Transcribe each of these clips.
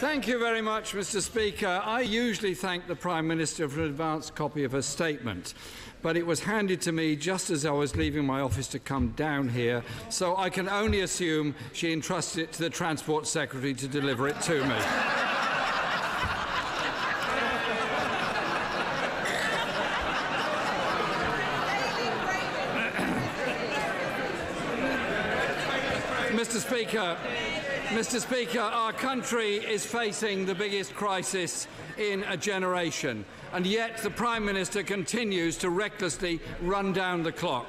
Thank you very much, Mr. Speaker. I usually thank the Prime Minister for an advance copy of her statement, but it was handed to me just as I was leaving my office to come down here, so I can only assume she entrusted it to the Transport Secretary to deliver it to me. Mr. Speaker, our country is facing the biggest crisis in a generation, and yet the Prime Minister continues to recklessly run down the clock.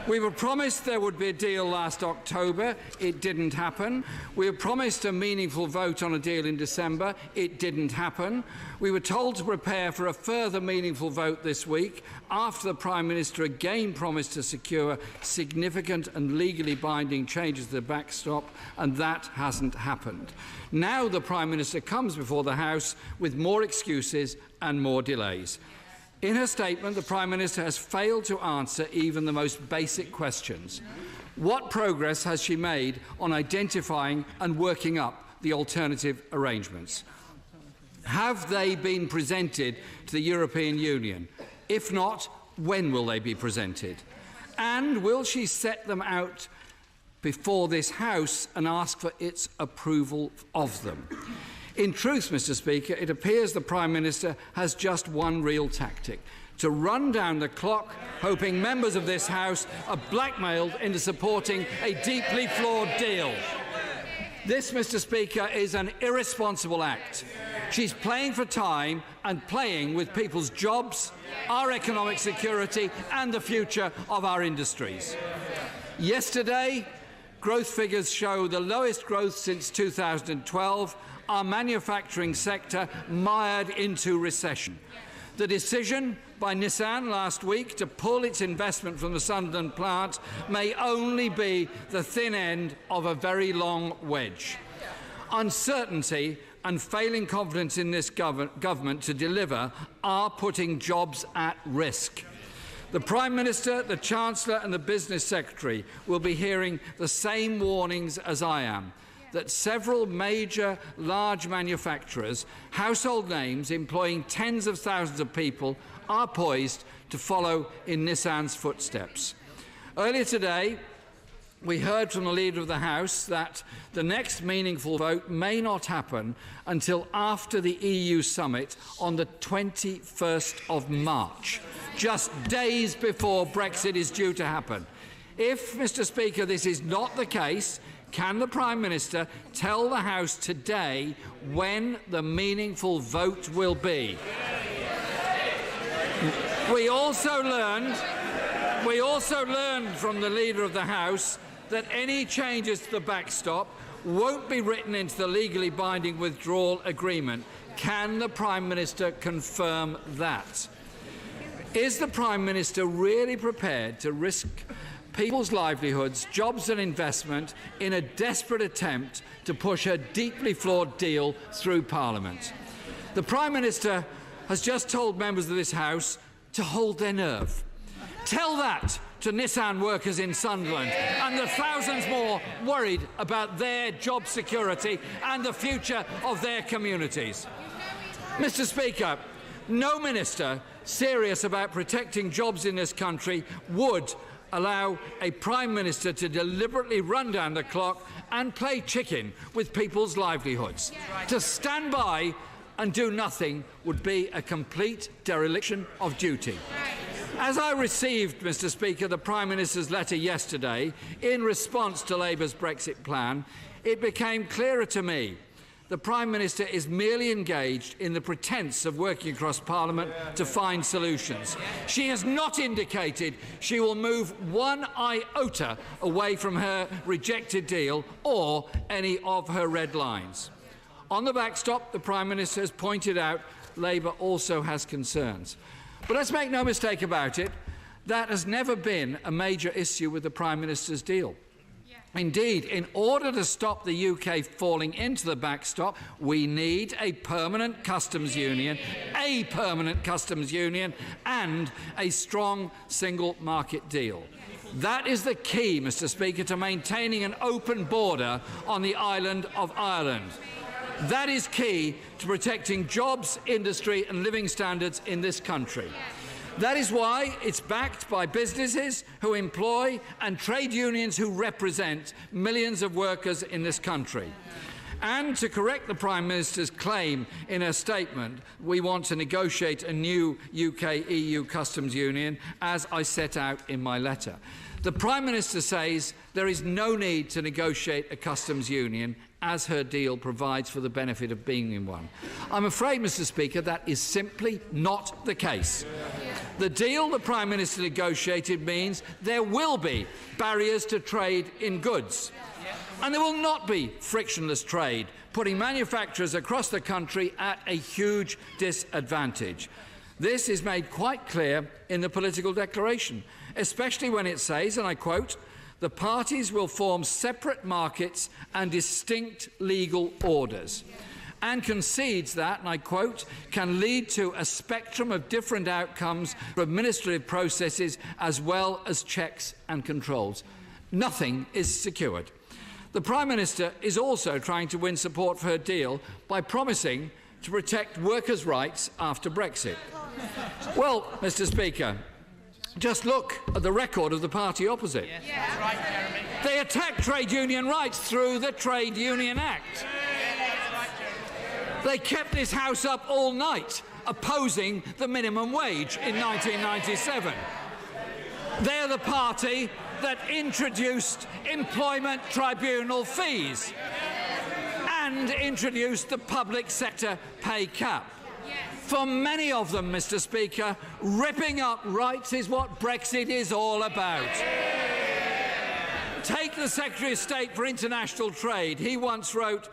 We were promised there would be a deal last October. It didn't happen. We were promised a meaningful vote on a deal in December. It didn't happen. We were told to prepare for a further meaningful vote this week after the Prime Minister again promised to secure significant and legally binding changes to the backstop, and that hasn't happened. Now the Prime Minister comes before the House with more excuses and more delays. In her statement, the Prime Minister has failed to answer even the most basic questions. What progress has she made on identifying and working up the alternative arrangements? Have they been presented to the European Union? If not, when will they be presented? And will she set them out before this House and ask for its approval of them? In truth, Mr. Speaker, it appears the Prime Minister has just one real tactic: to run down the clock, hoping members of this House are blackmailed into supporting a deeply flawed deal. This, Mr. Speaker, is an irresponsible act. She's playing for time and playing with people's jobs, our economic security and the future of our industries. Yesterday, growth figures show the lowest growth since 2012, our manufacturing sector mired into recession. The decision by Nissan last week to pull its investment from the Sunderland plant may only be the thin end of a very long wedge. Uncertainty and failing confidence in this government to deliver are putting jobs at risk. The Prime Minister, the Chancellor and the Business Secretary will be hearing the same warnings as I am, that several major large manufacturers, household names employing tens of thousands of people, are poised to follow in Nissan's footsteps. Earlier today, we heard from the Leader of the House that the next meaningful vote may not happen until after the EU summit on the 21st of March, just days before Brexit is due to happen. If, Mr. Speaker, this is not the case, can the Prime Minister tell the House today when the meaningful vote will be? We also learned from the Leader of the House that any changes to the backstop won't be written into the legally binding withdrawal agreement. Can the Prime Minister confirm that? Is the Prime Minister really prepared to risk people's livelihoods, jobs and investment in a desperate attempt to push a deeply flawed deal through Parliament? The Prime Minister has just told members of this House to hold their nerve. Tell that to Nissan workers in Sunderland and the thousands more worried about their job security and the future of their communities. Mr. Speaker, no minister serious about protecting jobs in this country would allow a Prime Minister to deliberately run down the clock and play chicken with people's livelihoods. To stand by and do nothing would be a complete dereliction of duty. As I received, Mr. Speaker, the Prime Minister's letter yesterday in response to Labour's Brexit plan, it became clearer to me the Prime Minister is merely engaged in the pretence of working across Parliament to find solutions. She has not indicated she will move one iota away from her rejected deal or any of her red lines. On the backstop, the Prime Minister has pointed out Labour also has concerns. But let's make no mistake about it, that has never been a major issue with the Prime Minister's deal. Indeed, in order to stop the UK falling into the backstop, we need a permanent customs union, and a strong single market deal. That is the key, Mr. Speaker, to maintaining an open border on the island of Ireland. That is key to protecting jobs, industry and living standards in this country. That is why it's backed by businesses who employ and trade unions who represent millions of workers in this country. And to correct the Prime Minister's claim in her statement, we want to negotiate a new UK-EU customs union, as I set out in my letter. The Prime Minister says there is no need to negotiate a customs union, as her deal provides for the benefit of being in one. I'm afraid, Mr. Speaker, that is simply not the case. The deal the Prime Minister negotiated means there will be barriers to trade in goods. And there will not be frictionless trade, putting manufacturers across the country at a huge disadvantage. This is made quite clear in the political declaration, especially when it says, and I quote, "The parties will form separate markets and distinct legal orders," and concedes that, and I quote, "can lead to a spectrum of different outcomes for administrative processes as well as checks and controls." Nothing is secured. The Prime Minister is also trying to win support for her deal by promising to protect workers' rights after Brexit. Well, Mr. Speaker, just look at the record of the party opposite. Yes, that's right, Jeremy. They attacked trade union rights through the Trade Union Act. They kept this House up all night opposing the minimum wage in 1997. They're the party that introduced employment tribunal fees and introduced the public sector pay cap. For many of them, Mr. Speaker, ripping up rights is what Brexit is all about. Take the Secretary of State for International Trade. He once wrote,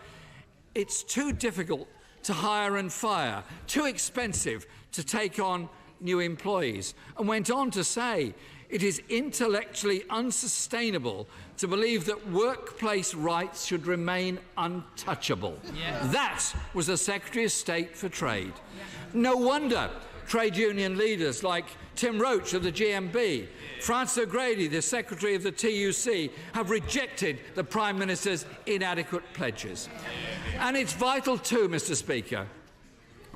"It's too difficult to hire and fire, too expensive to take on new employees," and went on to say, "It is intellectually unsustainable to believe that workplace rights should remain untouchable." Yes. That was the Secretary of State for Trade. No wonder trade union leaders like Tim Roach of the GMB, Francis O'Grady, the Secretary of the TUC, have rejected the Prime Minister's inadequate pledges. And it's vital too, Mr. Speaker,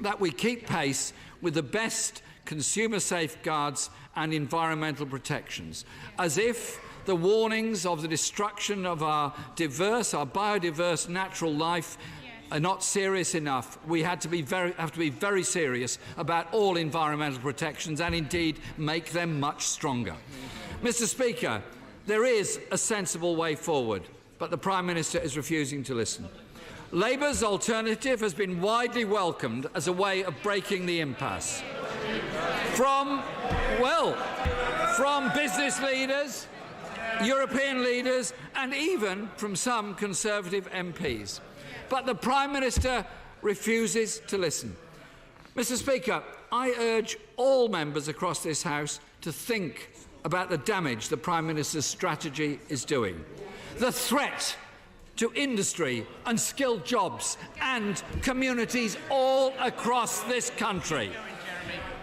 that we keep pace with the best consumer safeguards and environmental protections, as if the warnings of the destruction of our biodiverse natural life are not serious enough. We have to be very serious about all environmental protections and indeed make them much stronger. Mr. Speaker, there is a sensible way forward, but the Prime Minister is refusing to listen. Labour's alternative has been widely welcomed as a way of breaking the impasse. From business leaders, European leaders and even from some Conservative MPs. But the Prime Minister refuses to listen. Mr. Speaker, I urge all members across this House to think about the damage the Prime Minister's strategy is doing. The threat to industry and skilled jobs and communities all across this country.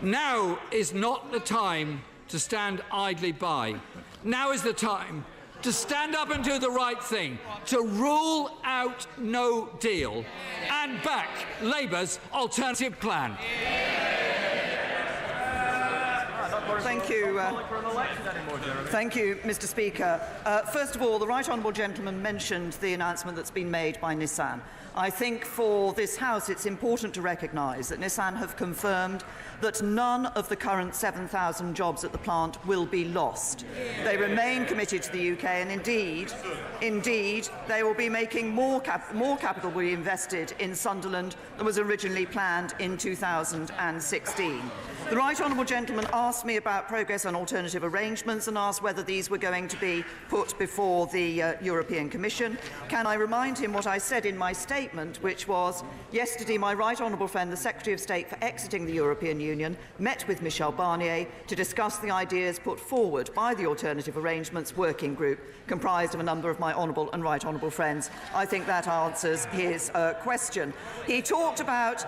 Now is not the time to stand idly by. Now is the time to stand up and do the right thing, to rule out no deal and back Labour's alternative plan. Thank you. Thank you, Mr. Speaker. First of all, the Right Honourable Gentleman mentioned the announcement that's been made by Nissan. I think for this House it's important to recognise that Nissan have confirmed that none of the current 7,000 jobs at the plant will be lost. They remain committed to the UK and indeed they will be making more capital will be invested in Sunderland than was originally planned in 2016. The Right Honourable Gentleman asked me about progress on alternative arrangements and asked whether these were going to be put before the European Commission. Can I remind him what I said in my statement, which was, yesterday my Right Honourable friend, the Secretary of State for exiting the European Union, met with Michel Barnier to discuss the ideas put forward by the Alternative Arrangements Working Group, comprised of a number of my honourable and right honourable friends. I think that answers his question. He talked about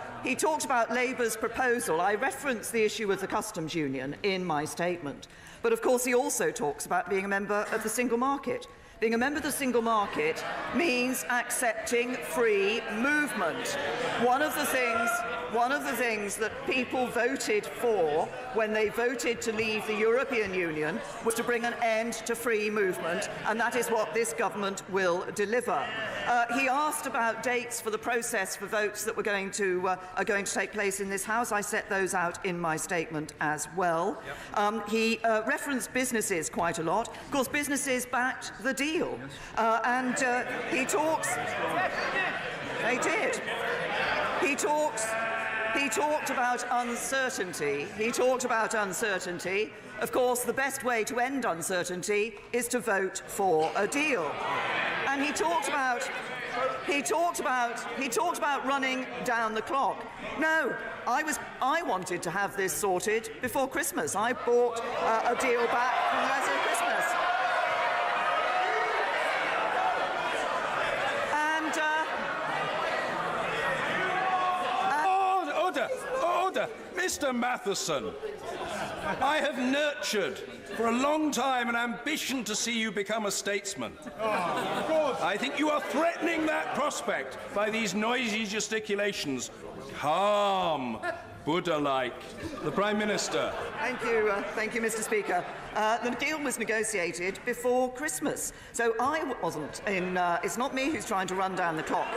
Labour's proposal. I referenced the issue of the customs union in my statement. But of course he also talks about being a member of the single market. Being a member of the single market means accepting free movement. One of the things that people voted for when they voted to leave the European Union was to bring an end to free movement, and that is what this government will deliver. He asked about dates for the process for votes that are going to take place in this House. I set those out in my statement as well. Yep. He referenced businesses quite a lot. Of course, businesses backed the deal. He talks... They did. He talked about uncertainty. Of course, the best way to end uncertainty is to vote for a deal. And he talked about running down the clock. No, I wanted to have this sorted before Christmas. I bought a deal back from the rest of Christmas. Order! Mr. Matheson, I have nurtured for a long time an ambition to see you become a statesman. I think you are threatening that prospect by these noisy gesticulations. Calm, Buddha-like. The Prime Minister. Thank you, Mr. Speaker. The deal was negotiated before Christmas, so I wasn't in. It's not me who's trying to run down the clock.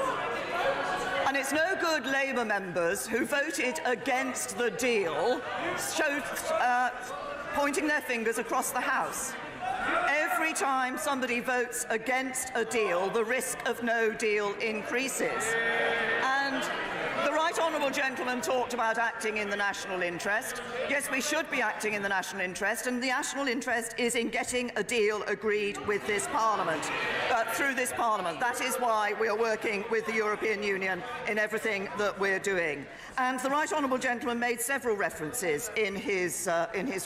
And it's no good Labour members who voted against the deal pointing their fingers across the House. Every time somebody votes against a deal, the risk of no deal increases. And the right honourable gentleman talked about acting in the national interest. Yes, we should be acting in the national interest, and the national interest is in getting a deal agreed with this Parliament, through this Parliament. That is why we are working with the European Union in everything that we're doing. And the right honourable gentleman made several references in his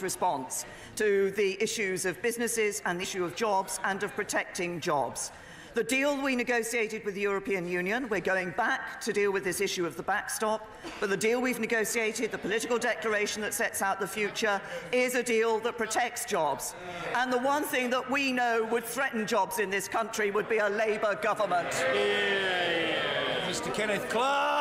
response to the issues of businesses and the issue of jobs and of protecting jobs. The deal we negotiated with the European Union, we're going back to deal with this issue of the backstop, but the deal we've negotiated, the political declaration that sets out the future, is a deal that protects jobs. And the one thing that we know would threaten jobs in this country would be a Labour government. Mr. Kenneth Clark.